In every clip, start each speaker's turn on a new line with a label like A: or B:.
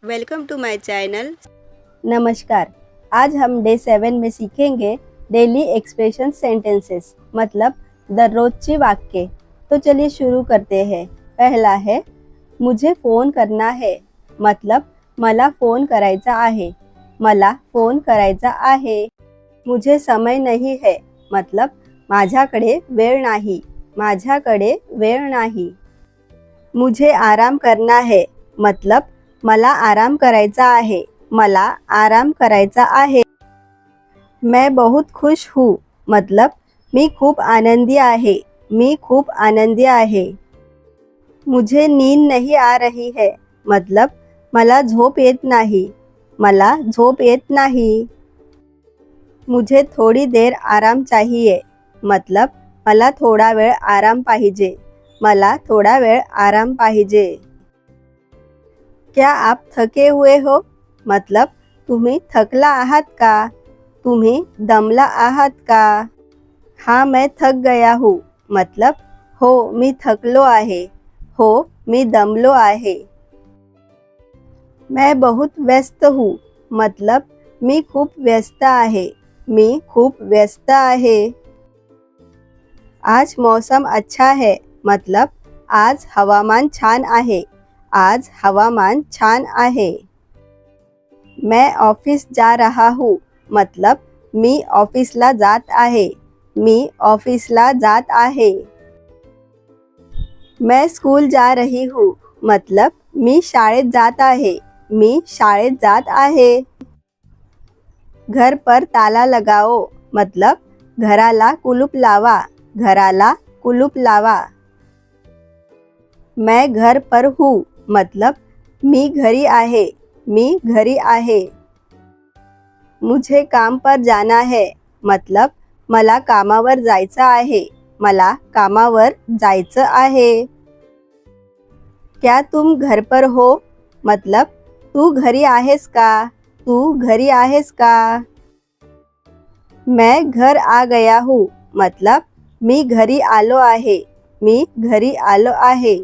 A: Welcome to my channel.
B: नमस्कार। आज हम day 7 में सीखेंगे डेली एक्सप्रेशन सेंटेंसेस, मतलब दररोजची वाक्ये। तो चलिए शुरू करते हैं। पहला है मुझे फ़ोन करना है, मतलब मला फ़ोन करायचा आहे, मला फ़ोन करायचा आहे। मुझे समय नहीं है, मतलब माझ्याकडे वेळ नाही, माझ्याकडे वेळ नाही। मुझे आराम करना है, मतलब मला आराम करायचा आहे, मला आराम करायचा आहे। मैं बहुत खुश हूँ, मतलब मी खूप आनंदी आहे, मी खूप आनंदी आहे। मुझे नींद नहीं आ रही है, मतलब मला झोप येत नाही, मला झोप येत नाही। मुझे थोड़ी देर आराम चाहिए, मतलब मला थोडा वेळ आराम पाहिजे, मला थोडा वेळ आराम पाहिजे। क्या आप थके हुए हो, मतलब तुम्ही थकला आहात का, तुम्ही दमला आहात का। हाँ मैं थक गया हूँ, मतलब हो मी थकलो आहे, हो मी दमलो आहे। मैं बहुत व्यस्त हूँ, मतलब मी खूप व्यस्त आहे, मी खूप व्यस्त आहे। आज मौसम अच्छा है, मतलब आज हवामान छान आहे, आज हवामान छान आहे। मैं ऑफिस जा रहा हूँ, मतलब मी ऑफिसला जात आहे, मी ऑफिसला जात आहे। मैं स्कूल जा रही हूँ, मतलब मी शाळेत जात आहे, मी शाळेत जात आहे। घर पर ताला लगाओ, मतलब घराला कुलूप लावा, घराला कुलूप लावा। मैं घर पर हूँ, मतलब मी घरी आहे, मी घरी आहे। मुझे काम पर जाना है, मतलब मला कामावर जायचं आहे, मला कामावर जायचं आहे। क्या तुम घर पर हो, मतलब तू घरी आहेस का, तू घरी आहेस का। मैं घर आ गया हूँ, मतलब मी घरी आलो आहे, मी घरी आलो आहे।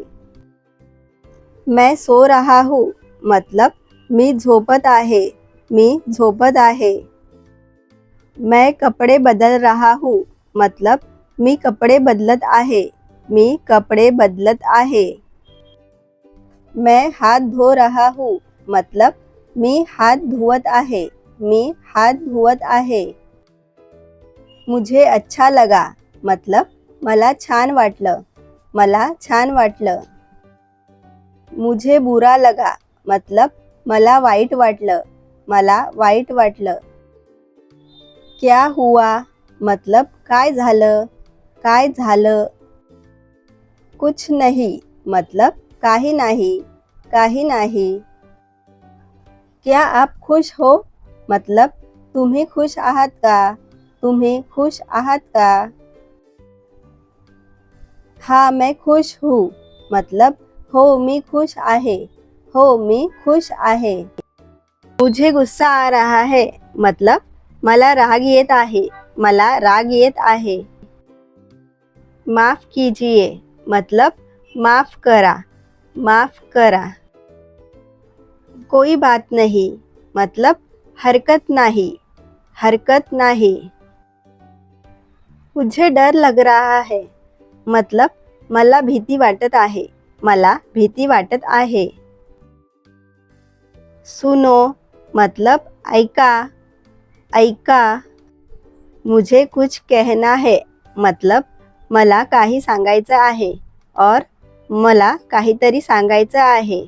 B: मैं सो रहा हूँ, मतलब मी झोपत आहे, मी झोपत आहे। मैं कपड़े बदल रहा हूँ, मतलब मी कपडे बदलत आहे, मी कपडे बदलत आहे। मैं हाथ धो रहा हूँ, मतलब मी हात धुवत आहे, मी हात धुवत आहे। मुझे अच्छा लगा, मतलब मला छान वाटलं, मला छान वाटलं। मुझे बुरा लगा, मतलब मला वाईट वाटलं, मला वाईट वाटलं। क्या हुआ, मतलब काय झालं, काय झालं। कुछ नहीं, मतलब काही नाही, काही नाही। क्या आप खुश हो, मतलब तुम्ही खुश आहात का, तुम्ही खुश आहात का। हाँ मैं खुश हूँ, मतलब हो मी खुश आहे, हो मी खुश आहे। मुझे गुस्सा आ रहा है, मतलब मला राग येत आहे, मला राग येत आहे। माफ कीजिए, मतलब माफ करा, माफ करा। कोई बात नहीं, मतलब हरकत नाही, हरकत नाही। मुझे डर लग रहा है, मतलब मला भीती वाटत आहे, मला भीती वाटत आहे। सुनो, मतलब ऐका, ऐका। मुझे कुछ कहना है, मतलब मला काही सांगायचं आहे, और मला काहीतरी सांगायचं आहे।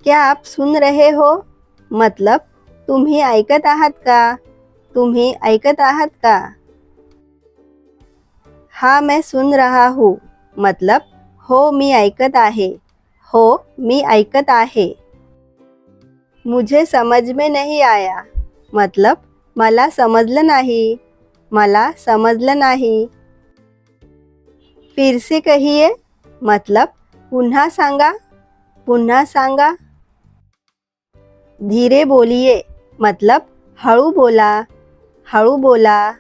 B: क्या आप सुन रहे हो, मतलब तुम्ही ऐकत आहात का, तुम्ही ऐकत आहात का। हाँ मैं सुन रहा हूँ, मतलब हो मी ऐकत आहे, हो मी ऐकत आहे। मुझे समझ में नहीं आया, मतलब मला समजलं नाही, मला समजलं नाही। फिर से कहिए, मतलब पुन्हा सांगा, पुन्हा सांगा। धीरे बोलिए, मतलब हळू बोला, हळू बोला।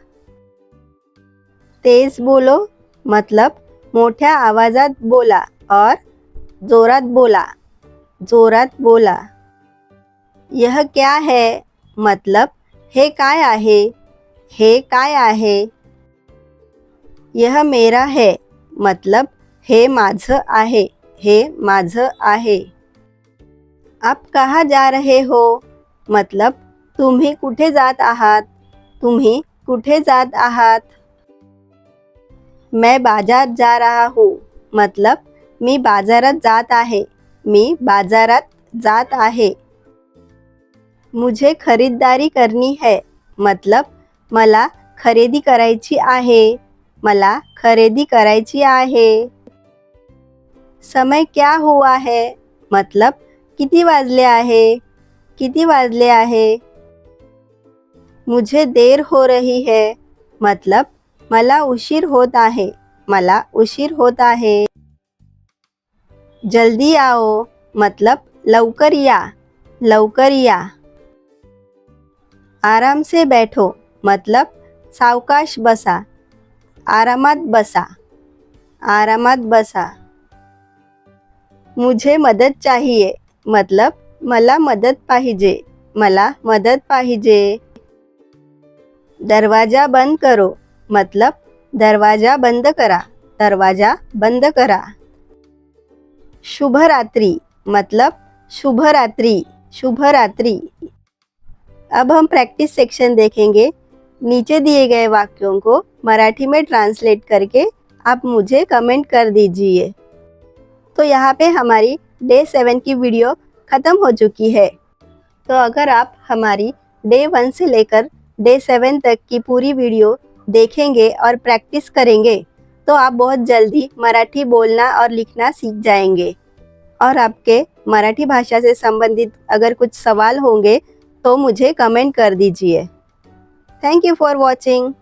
B: तेज बोलो, मतलब मोठ्या आवाजात बोला और जोरात बोला। जोरात बोला. यह क्या है मतलब हे काय आहे, हे काय आहे. यह मेरा है मतलब हे माझं आहे, हे माझं आहे. आप कहाँ जा रहे हो मतलब तुम्ही कुठे जात आहात, तुम्ही कुठे जात आहात. मैं बाजार जा रहा हूँ मतलब मी बाजारात जात आहे, मी बाजारात जात आहे. मुझे खरीदारी करनी है मतलब मला खरेदी करायची आहे, मला खरेदी करायची आहे. समय क्या हुआ है मतलब किती वाजले आहे, किती वाजले आहे. मुझे देर हो रही है मतलब मला उशीर होत आहे, मला उशीर होत आहे. जल्दी आओ मतलब लवकर या, लवकर या. आराम से बैठो मतलब सावकाश बसा, आरामात बसा, आरामात बसा. मुझे मदद चाहिए मतलब मला मदत पाहिजे, मला मदत पाहिजे. दरवाजा बंद करो मतलब दरवाजा बंद करा, दरवाजा बंद करा. शुभ रात्रि मतलब शुभ रात्रि, शुभ रात्रि. अब हम प्रैक्टिस सेक्शन देखेंगे. नीचे दिए गए वाक्यों को मराठी में ट्रांसलेट करके आप मुझे कमेंट कर दीजिए. तो यहाँ पे हमारी डे 7 की वीडियो ख़त्म हो चुकी है. तो अगर आप हमारी डे 1 से लेकर डे 7 तक की पूरी वीडियो देखेंगे और प्रैक्टिस करेंगे तो आप बहुत जल्दी मराठी बोलना और लिखना सीख जाएंगे. और आपके मराठी भाषा से संबंधित अगर कुछ सवाल होंगे तो मुझे कमेंट कर दीजिए. Thank you for watching.